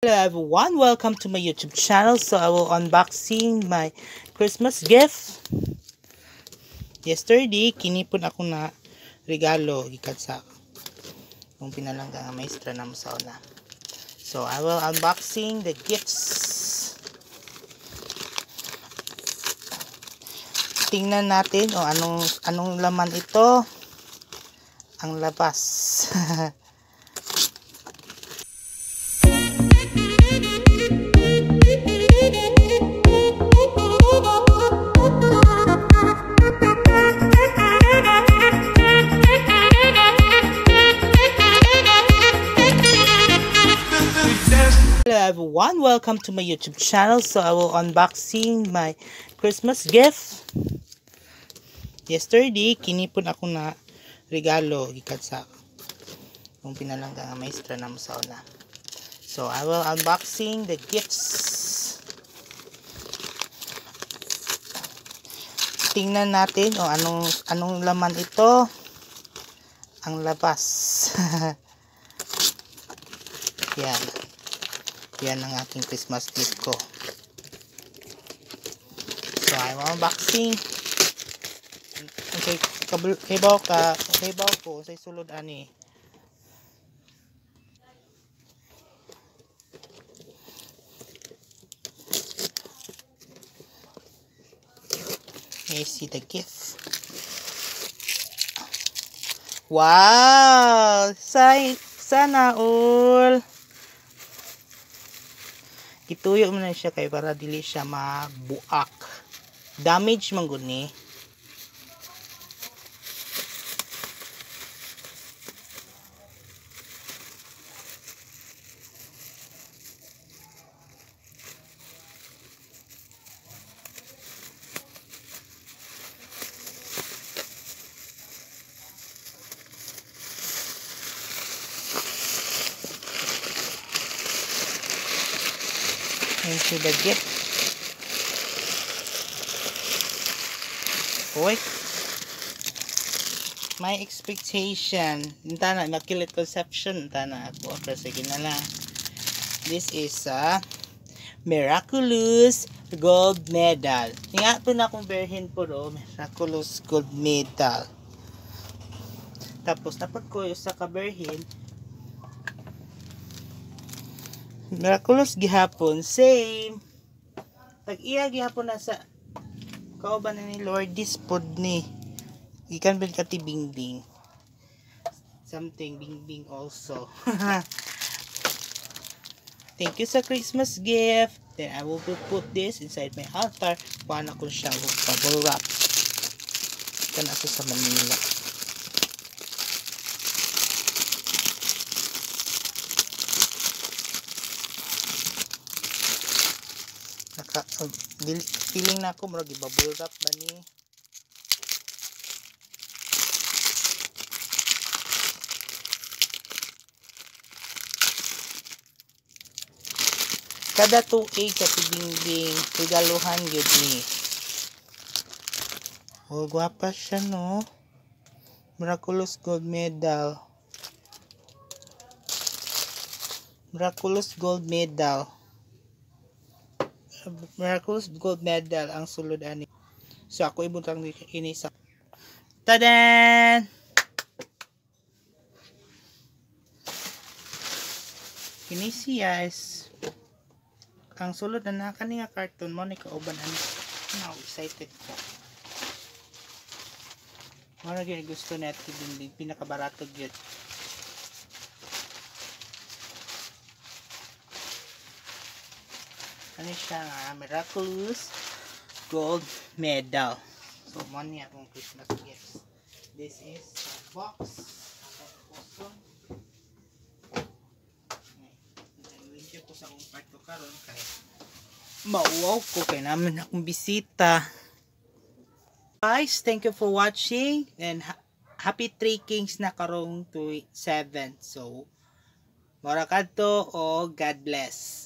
Hello everyone, welcome to my YouTube channel. So I will unboxing my Christmas gift. Yesterday, kinipon ako na regalo gikan sa kung pinalangga nga maestra na sa una. So I will unboxing the gifts. Tingnan natin o anong laman ito. Ang labas. Hello everyone, welcome to my YouTube channel. So I will unboxing my Christmas gift. Yesterday, kinipon ako na regalo gikan sa kung pinalangga nga maestra na sa una. So I will unboxing the gifts. Tingnan natin o anong laman ito. Ang labas. Yan ang aking Christmas gift ko. So I'm unboxing. Okay, hibaw ko sa sulod ani. I see the gift. Wow! Sana all. Ituyo mo na siya kay para dili siya mabuak. Damage man gud ni. Into the gift. Oy. My expectation. Tana, Immaculate Conception. Tana ako. Pero sige na lang. This is a Miraculous Gold Medal. Nga po na akong berhin po do. Miraculous Gold Medal. Tapos, dapat ko yung sa kaberhin. Miraculous gihapon, same. Tag-iya gihapon na sa kauban ni Lord this pod ni. Gikan ben kati bingbing. Something bingbing also. Thank you sa Christmas gift. Then I will put this inside my altar. Kuha na ko siyang bubble wrap. Kana ako sa Manila. Feeling na ako marag bubble wrap ba ni. Kada tuig sa tibingbing regaluhan gyud ni. Oh, gwapa siya no. Miraculous Gold Medal. Miraculous Gold Medal. Miraculous Gold Medal ang sulod ani. So ako ibutang ini sa tadan. Kini siya is ang sulod na kani nga cartoon mo ni kauban ani. Now excited ko. Mara gyud gusto natin din pinakabarato gyud. Ano siya nga, Miraculous Gold Medal. So, money akong Christmas gifts. This is a box. Nag-video ko sa akong parto karon kaya mauwaw ko kaya namin akong bisita. Guys, thank you for watching and happy 3 Kings na karong to 7. So, mora kadto o God bless.